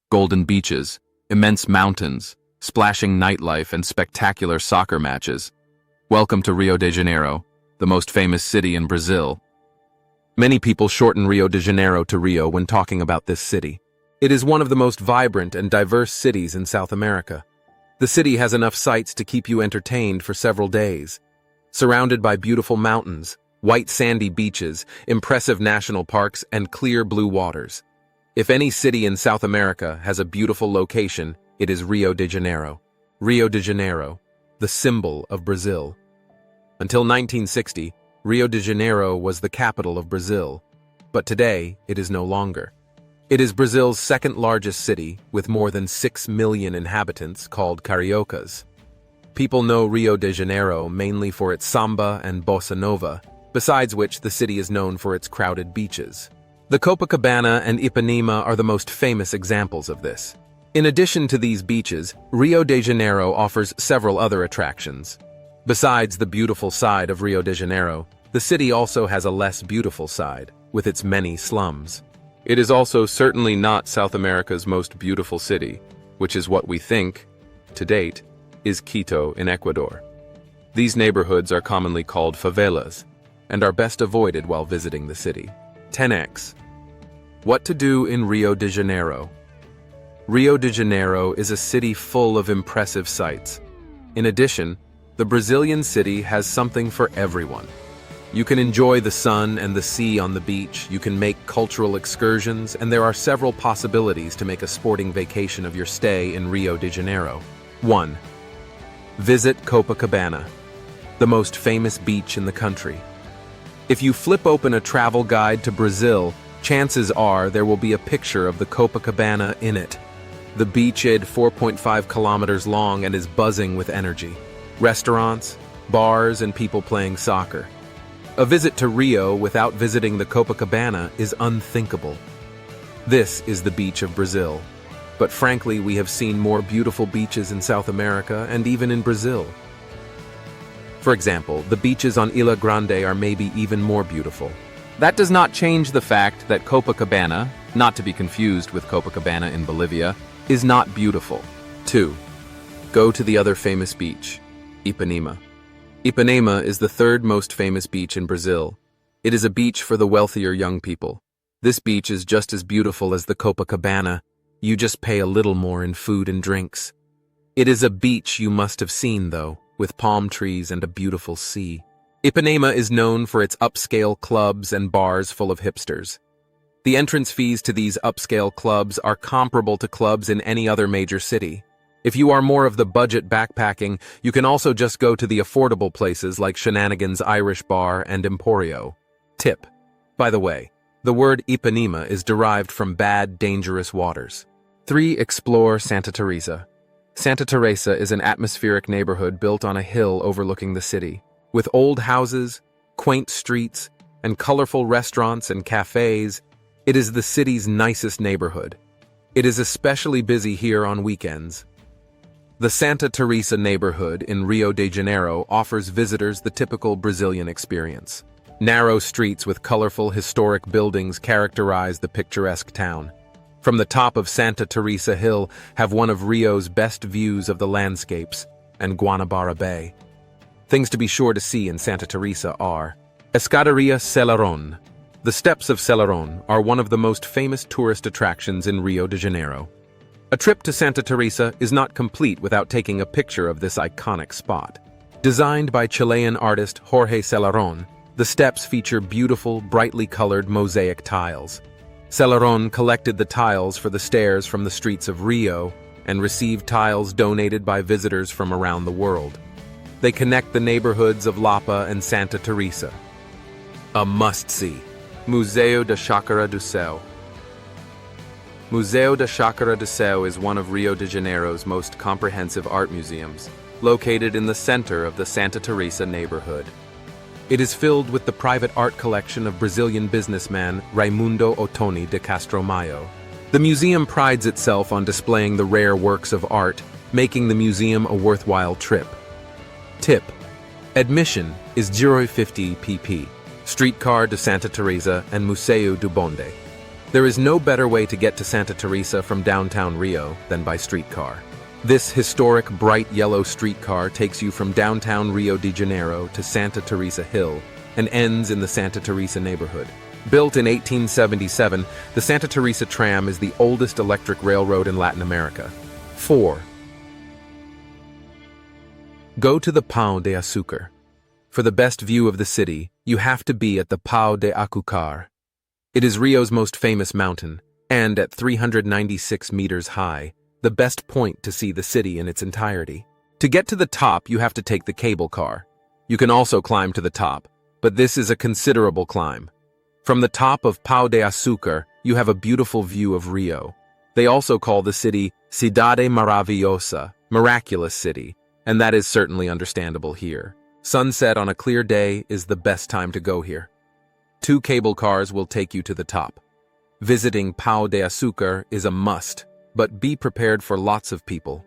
golden beaches, immense mountains, splashing nightlife, and spectacular soccer matches. Welcome to Rio de Janeiro, the most famous city in Brazil. Many people shorten Rio de Janeiro to Rio when talking about this city. It is one of the most vibrant and diverse cities in South America. The city has enough sights to keep you entertained for several days. Surrounded by beautiful mountains, white sandy beaches, impressive national parks, and clear blue waters. If any city in South America has a beautiful location, it is Rio de Janeiro. Rio de Janeiro, the symbol of Brazil. Until 1960, Rio de Janeiro was the capital of Brazil, but today it is no longer. It is Brazil's second largest city, with more than 6 million inhabitants, called Cariocas. People know Rio de Janeiro mainly for its samba and bossa nova, besides which the city is known for its crowded beaches. The Copacabana and Ipanema are the most famous examples of this. In addition to these beaches, Rio de Janeiro offers several other attractions. Besides the beautiful side of Rio de Janeiro, the city also has a less beautiful side, with its many slums. It is also certainly not South America's most beautiful city, which is what we think, to date, is Quito in Ecuador. These neighborhoods are commonly called favelas, and are best avoided while visiting the city. 10x. What to do in Rio de Janeiro? Rio de Janeiro is a city full of impressive sights. In addition, the Brazilian city has something for everyone. You can enjoy the sun and the sea on the beach, you can make cultural excursions, and there are several possibilities to make a sporting vacation of your stay in Rio de Janeiro. 1. Visit Copacabana, the most famous beach in the country. If you flip open a travel guide to Brazil, chances are there will be a picture of the Copacabana in it. The beach is 4.5 kilometers long and is buzzing with energy. Restaurants, bars, and people playing soccer. A visit to Rio without visiting the Copacabana is unthinkable. This is the beach of Brazil. But frankly, we have seen more beautiful beaches in South America and even in Brazil. For example, the beaches on Ilha Grande are maybe even more beautiful. That does not change the fact that Copacabana, not to be confused with Copacabana in Bolivia, is not beautiful. 2. Go to the other famous beach, Ipanema. Ipanema is the third most famous beach in Brazil. It is a beach for the wealthier young people. This beach is just as beautiful as the Copacabana. You just pay a little more in food and drinks. It is a beach you must have seen, though, with palm trees and a beautiful sea. Ipanema is known for its upscale clubs and bars full of hipsters. The entrance fees to these upscale clubs are comparable to clubs in any other major city. If you are more of the budget backpacking, you can also just go to the affordable places like Shenanigans Irish Bar and Emporio. Tip. By the way, the word Ipanema is derived from bad, dangerous waters. 3. Explore Santa Teresa. Santa Teresa is an atmospheric neighborhood built on a hill overlooking the city. With old houses, quaint streets, and colorful restaurants and cafes, it is the city's nicest neighborhood. It is especially busy here on weekends. The Santa Teresa neighborhood in Rio de Janeiro offers visitors the typical Brazilian experience. Narrow streets with colorful historic buildings characterize the picturesque town. From the top of Santa Teresa Hill have one of Rio's best views of the landscapes and Guanabara Bay. Things to be sure to see in Santa Teresa are Escadaria Celarón. The steps of Celarón are one of the most famous tourist attractions in Rio de Janeiro. A trip to Santa Teresa is not complete without taking a picture of this iconic spot. Designed by Chilean artist Jorge Celarón, the steps feature beautiful, brightly colored mosaic tiles. Celarón collected the tiles for the stairs from the streets of Rio and received tiles donated by visitors from around the world. They connect the neighborhoods of Lapa and Santa Teresa. A must-see. Museu da Chácara do Céu. Museu da Chácara do Céu is one of Rio de Janeiro's most comprehensive art museums, located in the center of the Santa Teresa neighborhood. It is filled with the private art collection of Brazilian businessman Raimundo Ottoni de Castro Maio. The museum prides itself on displaying the rare works of art, making the museum a worthwhile trip. Tip. Admission is €50 pp. Streetcar to Santa Teresa and Museu do Bonde. There is no better way to get to Santa Teresa from downtown Rio than by streetcar. This historic bright yellow streetcar takes you from downtown Rio de Janeiro to Santa Teresa Hill and ends in the Santa Teresa neighborhood. Built in 1877, the Santa Teresa tram is the oldest electric railroad in Latin America. 4. Go to the Pão de Açúcar. For the best view of the city, you have to be at the Pão de Açúcar. It is Rio's most famous mountain, and at 396 meters high, the best point to see the city in its entirety. To get to the top, you have to take the cable car. You can also climb to the top, but this is a considerable climb. From the top of Pão de Açúcar, you have a beautiful view of Rio. They also call the city Cidade Maravilhosa, miraculous city, and that is certainly understandable here. Sunset on a clear day is the best time to go here. 2 cable cars will take you to the top. Visiting Pão de Açúcar is a must, but be prepared for lots of people.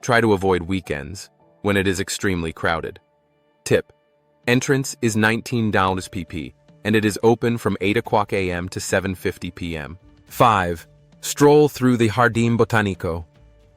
Try to avoid weekends, when it is extremely crowded. Tip: entrance is $19 pp, and it is open from 8 o'clock a.m. to 7:50 p.m. 5. Stroll through the Jardim Botanico,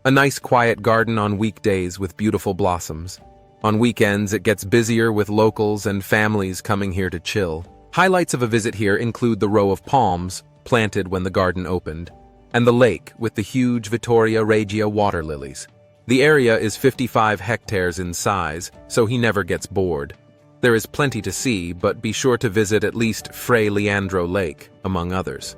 a nice quiet garden on weekdays with beautiful blossoms. On weekends, it gets busier with locals and families coming here to chill. Highlights of a visit here include the row of palms, planted when the garden opened, and the lake with the huge Vittoria Regia water lilies. The area is 55 hectares in size, so he never gets bored. There is plenty to see, but be sure to visit at least Fray Leandro Lake, among others.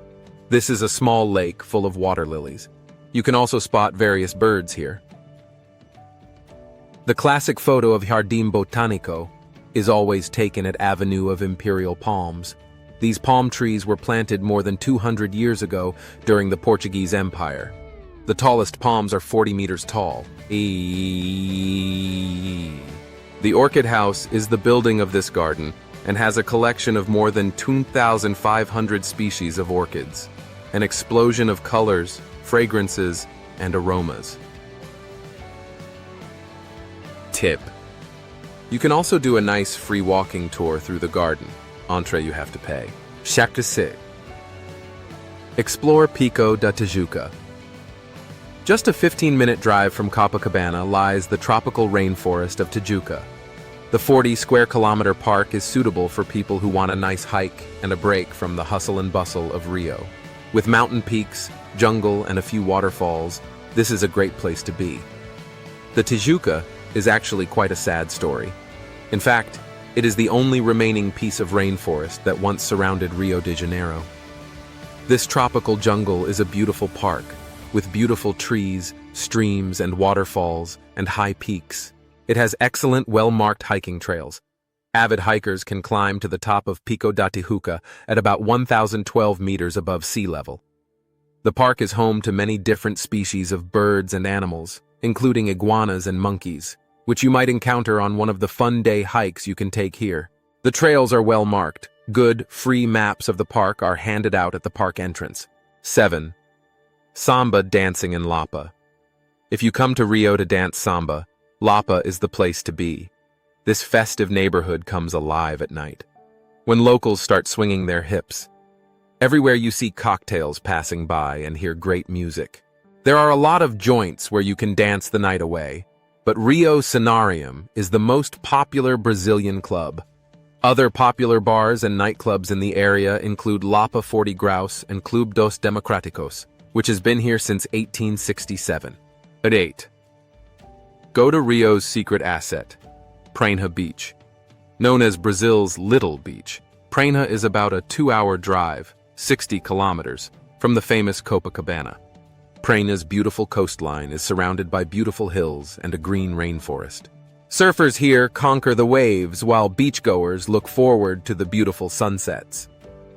This is a small lake full of water lilies. You can also spot various birds here. The classic photo of Jardim Botanico is always taken at Avenue of Imperial Palms. These palm trees were planted more than 200 years ago during the Portuguese Empire. The tallest palms are 40 meters tall. The Orchid House is the building of this garden and has a collection of more than 2,500 species of orchids, an explosion of colors, fragrances, and aromas. Tip: you can also do a nice free walking tour through the garden. Entree you have to pay. Chapter 6. Explore Pico da Tijuca. Just a 15-minute drive from Copacabana lies the tropical rainforest of Tijuca. The 40-square-kilometer park is suitable for people who want a nice hike and a break from the hustle and bustle of Rio. With mountain peaks, jungle, and a few waterfalls, this is a great place to be. The Tijuca is actually quite a sad story. In fact, it is the only remaining piece of rainforest that once surrounded Rio de Janeiro. This tropical jungle is a beautiful park, with beautiful trees, streams, and waterfalls, and high peaks. It has excellent, well-marked hiking trails. Avid hikers can climb to the top of Pico da Tijuca at about 1,012 meters above sea level. The park is home to many different species of birds and animals, including iguanas and monkeys, which you might encounter on one of the fun day hikes you can take here. The trails are well marked. Good, free maps of the park are handed out at the park entrance. 7. Samba dancing in Lapa. If you come to Rio to dance samba, Lapa is the place to be. This festive neighborhood comes alive at night, when locals start swinging their hips. Everywhere you see cocktails passing by and hear great music. There are a lot of joints where you can dance the night away, but Rio Cenarium is the most popular Brazilian club. Other popular bars and nightclubs in the area include Lapa 40 Graus and Clube dos Democráticos, which has been here since 1867. At 8. Go to Rio's secret asset, Prainha Beach. Known as Brazil's Little Beach, Prainha is about a 2-hour drive, 60 kilometers, from the famous Copacabana. Prainha's beautiful coastline is surrounded by beautiful hills and a green rainforest. Surfers here conquer the waves while beachgoers look forward to the beautiful sunsets.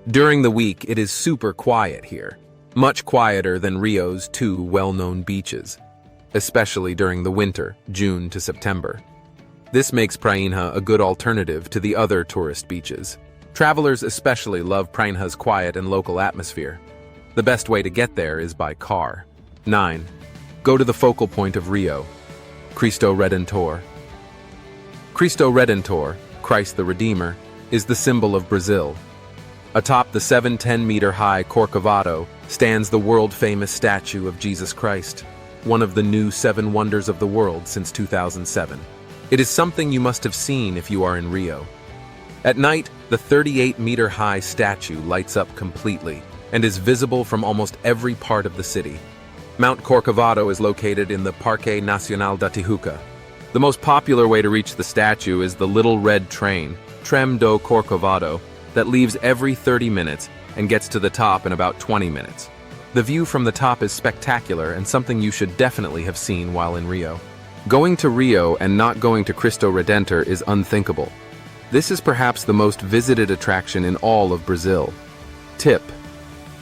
During the week, it is super quiet here, much quieter than Rio's 2 well-known beaches, especially during the winter, June to September. This makes Prainha a good alternative to the other tourist beaches. Travelers especially love Prainha's quiet and local atmosphere. The best way to get there is by car. 9. Go to the Focal Point of Rio, Cristo Redentor. Cristo Redentor, Christ the Redeemer, is the symbol of Brazil. Atop the 710-meter-high Corcovado stands the world-famous statue of Jesus Christ, one of the new 7 wonders of the world since 2007. It is something you must have seen if you are in Rio. At night, the 38-meter-high statue lights up completely and is visible from almost every part of the city. Mount Corcovado is located in the Parque Nacional da Tijuca. The most popular way to reach the statue is the little red train, Trem do Corcovado, that leaves every 30 minutes and gets to the top in about 20 minutes. The view from the top is spectacular and something you should definitely have seen while in Rio. Going to Rio and not going to Cristo Redentor is unthinkable. This is perhaps the most visited attraction in all of Brazil. Tip: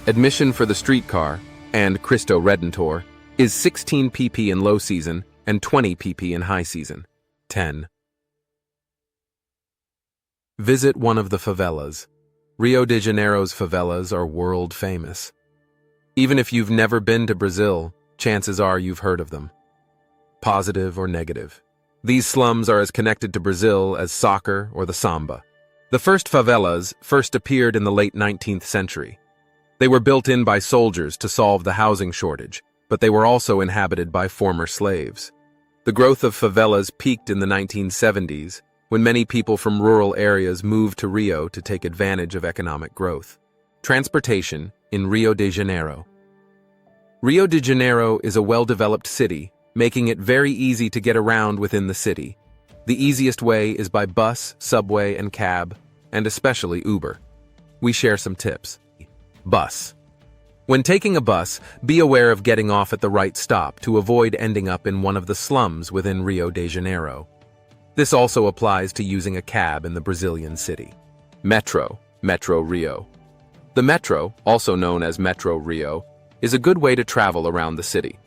admission for the streetcar and Cristo Redentor is 16 pp in low season and 20 pp in high season. 10. Visit one of the favelas. Rio de Janeiro's favelas are world famous. Even if you've never been to Brazil, chances are you've heard of them. Positive or negative. These slums are as connected to Brazil as soccer or the Samba. The first favelas first appeared in the late 19th century. They were built in by soldiers to solve the housing shortage, but they were also inhabited by former slaves. The growth of favelas peaked in the 1970s, when many people from rural areas moved to Rio to take advantage of economic growth. Transportation in Rio de Janeiro. Rio de Janeiro is a well-developed city, making it very easy to get around within the city. The easiest way is by bus, subway, and cab, and especially Uber. We share some tips. Bus. When taking a bus, be aware of getting off at the right stop to avoid ending up in one of the slums within Rio de Janeiro. This also applies to using a cab in the Brazilian city. Metro Rio. The metro, also known as Metro Rio, is a good way to travel around the city.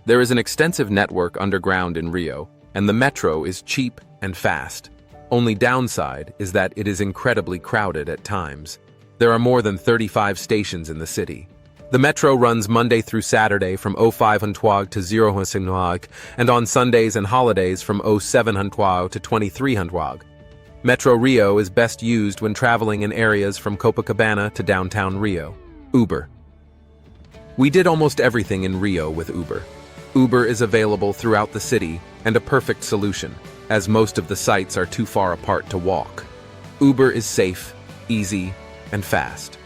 There is an extensive network underground in Rio, and the metro is cheap and fast. Only downside is that it is incredibly crowded at times. There are more than 35 stations in the city. The metro runs Monday through Saturday from 05:00 to 0:00 and on Sundays and holidays from 07:00 to 23:00. Metro Rio is best used when traveling in areas from Copacabana to downtown Rio. Uber. We did almost everything in Rio with Uber. Uber is available throughout the city and a perfect solution, as most of the sites are too far apart to walk. Uber is safe, easy, and fast.